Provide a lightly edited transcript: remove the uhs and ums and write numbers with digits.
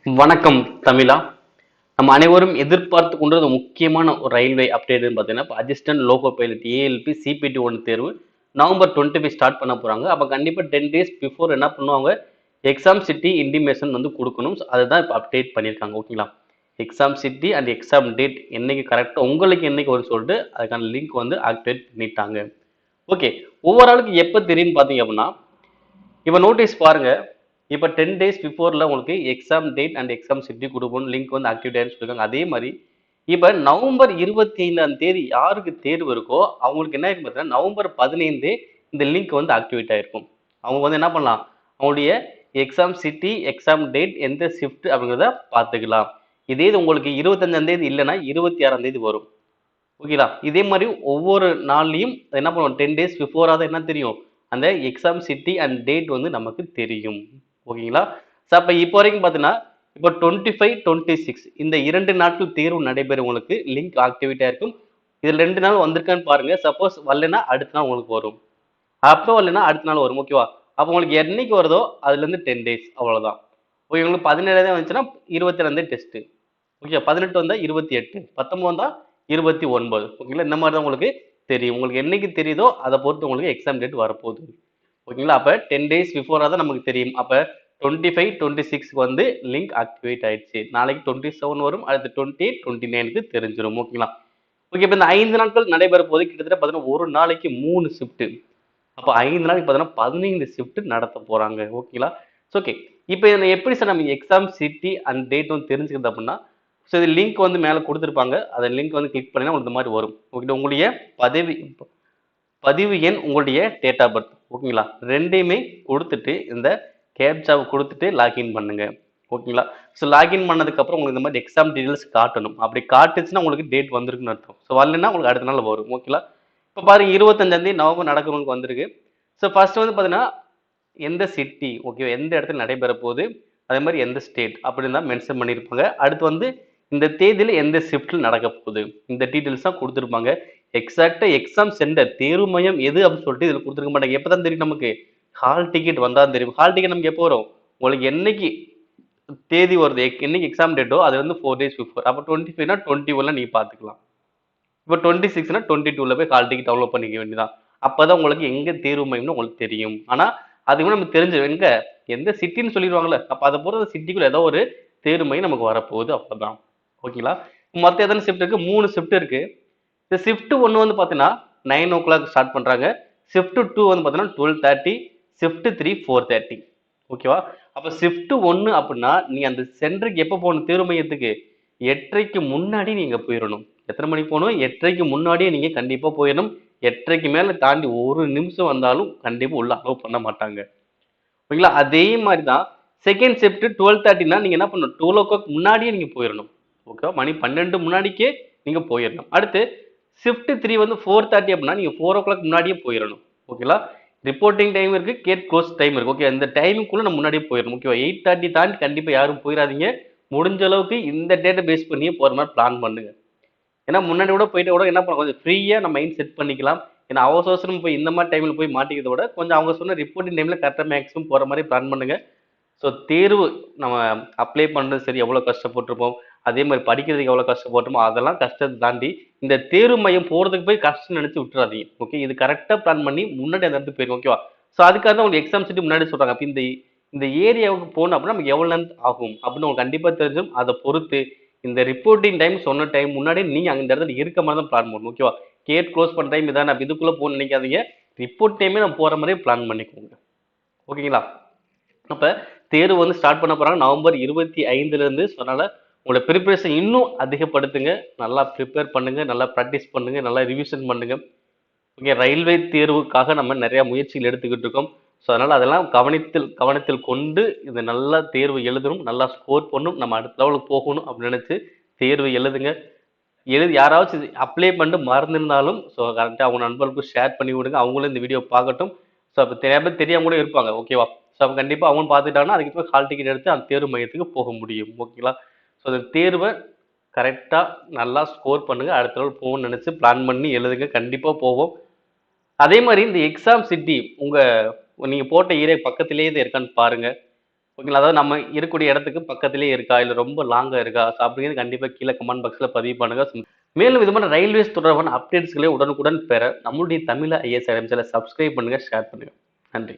வணக்கம் தமிழா. நம்ம அனைவரும் எதிர்பார்த்து கொண்டது முக்கியமான ஒரு ரயில்வே அப்டேட்னு பார்த்தீங்கன்னா, இப்போ assistant loco pilot ALP CBT 1 தேர்வு நவம்பர் 25 ஸ்டார்ட் பண்ண போறாங்க. அப்போ கண்டிப்பா 10 டேஸ் பிஃபோர் என்ன பண்ணுவாங்க, எக்ஸாம் சிட்டி இன்டிமேஷன் வந்து குடுக்கணும். அதுதான் இப்போ அப்டேட் பண்ணியிருக்காங்க. ஓகேங்களா? Exam city and exam date என்னைக்கு கரெக்ட்டா உங்களுக்கு என்னைக்கு வரும்னு சொல்லிட்டு அதுக்கான லிங்க் வந்து ஆக்டிவேட் பண்ணிட்டாங்க. ஓகே. ஒவ்வொரு ஆளுக்கு எப்ப தெரியும்னு பார்த்தீங்க அப்படின்னா, இப்ப நோட்டீஸ் பாருங்க. இப்ப 10 டேஸ் பிஃபோர்ல உங்களுக்கு exam date and exam schedule குடுப்போம். லிங்க் வந்து ஆக்டிவேட் ஆயிருன்னு சொல்லிருக்காங்க. அதே மாரி இப்ப நவம்பர் 25ஆம் தேதி யாருக்கு தேர்வு இருக்கோ, அவங்களுக்கு என்ன ஆயிருக்கும் பார்த்தீங்கன்னா, நவம்பர் 15 இந்த லிங்க் வந்து ஆக்டிவேட் ஆயிருக்கும். அவங்க வந்து என்ன பண்ணலாம், அவங்களுடைய எக்ஸாம் சிட்டி, எக்ஸாம் டேட், எந்த ஷிஃப்ட் அப்படிங்கிறத பார்த்துக்கலாம். இதே இது உங்களுக்கு 25ஆம் தேதி இல்லன்னா 26ஆம் தேதி வரும். ஓகேங்களா? இதே மாரி ஒவ்வொரு நாள்லயும் என்ன பண்ணுவோம் 10 டேஸ் பிஃபோரா தான் என்ன தெரியும், அந்த எக்ஸாம் சிட்டி அண்ட் டேட் வந்து நமக்கு தெரியும். ஓகேங்களா? அப்ப இப்போ வரைக்கும் பார்த்தீங்கன்னா, இப்போ 25, 26 இந்த 2 நாட்கள் தேர்வு நடைபெறும் உங்களுக்கு லிங்க் ஆக்டிவேட் ஆயிருக்கும். இதுல 2 நாள் வந்திருக்கான்னு பாருங்க. சப்போஸ் வரலைன்னா அடுத்த நாள் உங்களுக்கு வரும். அப்போ வரலைன்னா அடுத்த நாள் வரும். ஓகேவா? அப்போ உங்களுக்கு என்னைக்கு வருதோ அதுலேருந்து 10 டேஸ் அவ்வளவுதான். ஓகே உங்களுக்கு 17 வந்துச்சுன்னா 22 டெஸ்ட். ஓகே 18 வந்தா 28, 19 வந்தா 29. ஓகேங்களா? இந்த மாதிரி தான் உங்களுக்கு தெரியும். உங்களுக்கு என்னைக்கு தெரியுதோ அதை பொறுத்து உங்களுக்கு எக்ஸாம் டேட் வரப்போகுது. ஓகேங்களா? அப்ப 10 டேஸ் பிஃபோரா தான் நமக்கு தெரியும். அப்ப 25, 26க்கு வந்து லிங்க் ஆக்டிவேட் ஆயிடுச்சு. நாளைக்கு 27 வரும். அடுத்து 28, 29க்கு தெரிஞ்சிடும். ஓகேங்களா? ஓகே. இப்ப இந்த 5 நாட்கள் நடைபெற போது கிட்டத்தட்ட பார்த்தீங்கன்னா ஒரு நாளைக்கு 3 ஷிஃப்ட். அப்ப 5 நாளைக்கு பார்த்தீங்கன்னா 15 ஷிஃப்ட் நடத்த போறாங்க. ஓகேங்களா? ஓகே. இப்போ இதில் எப்படி சார் நம்ம எக்ஸாம் சிட்டி அண்ட் டேட் வந்து தெரிஞ்சுக்கிறது அப்படின்னா, ஸோ இது லிங்க் வந்து மேலே கொடுத்துருப்பாங்க. அந்த லிங்க் வந்து கிளிக் பண்ணினா உங்களுக்கு இந்த மாதிரி வரும். ஓகே உங்களுடைய பதவி பதிவு எண், உங்களுடைய டேட் ஆஃப் பர்த். ஓகேங்களா? 2யுமே கொடுத்துட்டு இந்த கேப்சாவை கொடுத்துட்டு லாகின் பண்ணுங்க. ஓகேங்களா? ஸோ லாகின் பண்ணதுக்கப்புறம் உங்களுக்கு இந்த மாதிரி எக்ஸாம் டீடைல்ஸ் காட்டணும். அப்படி காட்டுச்சுன்னா உங்களுக்கு டேட் வந்திருக்குன்னு அர்த்தம். ஸோ வரலைன்னா உங்களுக்கு அடுத்த நாள் வரும். ஓகேங்களா? இப்போ பாருங்க 25ஆம் தேதி நவம்பர் நடக்கிறவங்களுக்கு வந்திருக்கு. ஸோ ஃபர்ஸ்ட் வந்து பார்த்தீங்கன்னா எந்த சிட்டி ஓகே எந்த இடத்துல நடைபெற போகுது, அதே மாதிரி எந்த ஸ்டேட் அப்படின்னு தான் மென்ஷன் பண்ணியிருப்பாங்க. அடுத்து வந்து இந்த தேதியில எந்த ஷிஃப்ட்ல நடக்க போகுது இந்த டீட்டெயில்ஸ் தான் கொடுத்துருப்பாங்க. எக்ஸாக்டா எக்ஸாம் சென்டர் தேர்வு மையம் எது அப்படின்னு சொல்லிட்டு இதில் கொடுத்துருக்க மாட்டாங்க. எப்பதான் தெரியும் நமக்கு, ஹால் டிக்கெட் வந்தா தெரியும். ஹால் டிக்கெட் நமக்கு எப்போ வரும், உங்களுக்கு என்னைக்கு தேதி வருது என்னைக்கு எக்ஸாம் டேட்டோ அது வந்து 4 டேஸ் பிஃபோர். அப்போ 25னா 21ல நீங்க பார்த்துக்கலாம். இப்போ 26னா 22ல போய் ஹால் டிக்கெட் டவுன்லோட் பண்ணிக்க வேண்டியதான். அப்பதான் உங்களுக்கு எங்க தேர்வு மையம்னு உங்களுக்கு தெரியும். ஆனா அதுக்கு நமக்கு தெரிஞ்சிடும் எங்க எந்த சிட்டின்னு சொல்லிடுவாங்கல்ல. அப்ப அதை பொறுத்த சிட்டிக்குள்ள ஏதோ ஒரு தேர்வு மையம் நமக்கு வரப்போகுது அவ்வளவுதான். ஓகேங்களா? மொத்தம் எத்தனை ஷிஃப்ட் இருக்கு, 3 ஷிஃப்ட் இருக்கு. இந்த ஷிஃப்ட் 1 வந்து பாத்தீங்கன்னா 9 o'clock ஸ்டார்ட் பண்றாங்க. ஷிஃப்ட் 2 வந்து பாத்தீங்கன்னா 12:30, ஷிஃப்ட் 3 4:30. ஓகேவா? அப்ப ஷிஃப்ட் 1 அப்படின்னா நீங்க அந்த சென்டருக்கு எப்ப போகணும் தேர்வு மையத்துக்கு, 8:30க்கு முன்னாடி நீங்க போயிடணும். எத்தனை மணிக்கு போகணும், 8:30க்கு முன்னாடியே நீங்க கண்டிப்பா போயிடணும். 8:30க்கு மேல தாண்டி ஒரு நிமிஷம் வந்தாலும் கண்டிப்பா உள்ள அலோவ் பண்ண மாட்டாங்க. ஓகேங்களா? அதே மாதிரி தான் செகண்ட் ஷிஃப்ட் 12:30னா நீங்க என்ன பண்ணணும், 12 o'clock முன்னாடியே நீங்க போயிடணும். ஓகேவா? மணி 12 முன்னாடிக்கே நீங்க போயிடணும். அடுத்து ஷிஃப்ட் 3 வந்து 4:30 அப்படின்னா நீங்க 4 o'clock முன்னாடியே போயிடணும். ஓகேங்களா? ரிப்போர்ட்டிங் டைம் இருக்கு, கேட் க்ளோஸ் டைம் இருக்கு. ஓகே இந்த டைமுக்குள்ள நம்ம முன்னாடியே போயிடணும். ஓகேவா? 8:30 தாண்டி கண்டிப்பா யாரும் போயிடாதீங்க. முடிஞ்ச அளவுக்கு இந்த டேட்டை பேஸ் பண்ணியே போற மாதிரி பிளான் பண்ணுங்க. ஏன்னா முன்னாடி கூட போயிட்டு கூட என்ன பண்ணலாம், கொஞ்சம் ஃப்ரீயா நம்ம மைண்ட் செட் பண்ணிக்கலாம். ஏன்னா அவசர அவசரம் போய் இந்த மாதிரி டைம்ல போய் மாட்டிக்கிறத விட கொஞ்சம் அவங்க சொன்ன ரிப்போர்ட்டிங் டைம்ல கரெக்டாக மேக்ஸிமம் போற மாதிரி பிளான் பண்ணுங்க. ஸோ தேர்வு நம்ம அப்ளை பண்ணுறது சரி எவ்வளோ கஷ்டப்பட்டிருப்போம், அதே மாதிரி படிக்கிறதுக்கு எவ்வளோ கஷ்டப்பட்டோமோ அதெல்லாம் கஷ்டத்தை தாண்டி இந்த தேர்வு மையம் போகிறதுக்கு போய் கஷ்டம் நினச்சி விட்டுறாதீங்க. ஓகே இது கரெக்டாக பிளான் பண்ணி முன்னாடி அந்த இடத்துக்கு போயிடும். ஓகேவா? ஸோ அதுக்காக தான் உங்களுக்கு எக்ஸாம் சிட்டி முன்னாடி சொல்கிறாங்க. அப்போ இந்த இந்த ஏரியாவுக்கு போகணும் அப்படின்னா நமக்கு எவ்வளோ நேரம் ஆகும் அப்படின்னு உங்களுக்கு கண்டிப்பாக தெரிஞ்சிடும். அதை பொறுத்து இந்த ரிப்போர்ட்டிங் டைம் சொன்ன டைம் முன்னாடி நீங்க அந்த இடத்துல இருக்க மாதிரி தான் பிளான் பண்ணணும். ஓகேவா? கேட் க்ளோஸ் பண்ண டைம் இதான், நம்ம இதுக்குள்ள போகணும்னு நினைக்காதீங்க. ரிப்போர்ட் டைமே நம்ம போற மாதிரி பிளான் பண்ணிக்கோங்க. ஓகேங்களா? அப்ப தேர்வு வந்து ஸ்டார்ட் பண்ண போறாங்க நவம்பர் 25ல இருந்து. ஸோ அதனால உங்களோட ப்ரிப்பரேஷன் இன்னும் அதிகப்படுத்துங்க. நல்லா ப்ரிப்பேர் பண்ணுங்க, நல்லா ப்ராக்டிஸ் பண்ணுங்க, நல்லா ரிவிஷன் பண்ணுங்க. ஓகே ரயில்வே தேர்வுக்காக நம்ம நிறைய முயற்சிகள் எடுத்துக்கிட்டு இருக்கோம். ஸோ அதனால அதெல்லாம் கவனத்தில் கவனத்தில் கொண்டு இந்த நல்லா தேர்வு எழுதணும், நல்லா ஸ்கோர் பண்ணணும், நம்ம அடுத்த லெவலுக்கு போகணும் அப்படின்னு நினைச்சு தேர்வு எழுதுங்க. யாராச்சும் அப்ளை பண்ணிட்டு மறந்துருந்தாலும் ஸோ கரெக்டாக அவங்க நண்பர்களுக்கும் ஷேர் பண்ணி விடுங்க. அவங்களும் இந்த வீடியோ பார்க்கட்டும். ஸோ அப்போ நிறைய பேர் தெரியாம கூட இருப்பாங்க. ஓகேவா? ஸோ அப்போ கண்டிப்பாக அவங்க பார்த்துட்டாங்கன்னா அதுக்கு ஹால் டிக்கெட் எடுத்து அந்த தேர்வு மையத்துக்கு போக முடியும். ஓகேங்களா? ஸோ அந்த தேர்வை கரெக்டாக நல்லா ஸ்கோர் பண்ணுங்க. அடுத்த லெவல் போகணும்னு நினைச்சு பிளான் பண்ணி எழுதுங்க. கண்டிப்பாக போவோம். அதே மாதிரி இந்த எக்ஸாம் சிட்டி உங்க நீங்க போட்ட ஏரியா பக்கத்திலேயே இது இருக்கான்னு பாருங்க. ஓகேங்களா? அதாவது நம்ம இருக்கக்கூடிய இடத்துக்கு பக்கத்திலேயே இருக்கா? இல்ல ரொம்ப லாங்கா இருக்கா? ஸோ அப்படிங்கிறது கண்டிப்பா கீழ கமெண்ட் பாக்ஸ்ல பதிவு பண்ணுங்க. மேலும் இது போன்ற ரயில்வேஸ் தொடர்பான அப்டேட்ஸ்களை உடனுக்குடன் பெற நம்மளுடைய தமிழா ஐஏஎஸ் அகாடமி சேனலை சப்ஸ்கிரைப் பண்ணுங்க, ஷேர் பண்ணுங்க. நன்றி.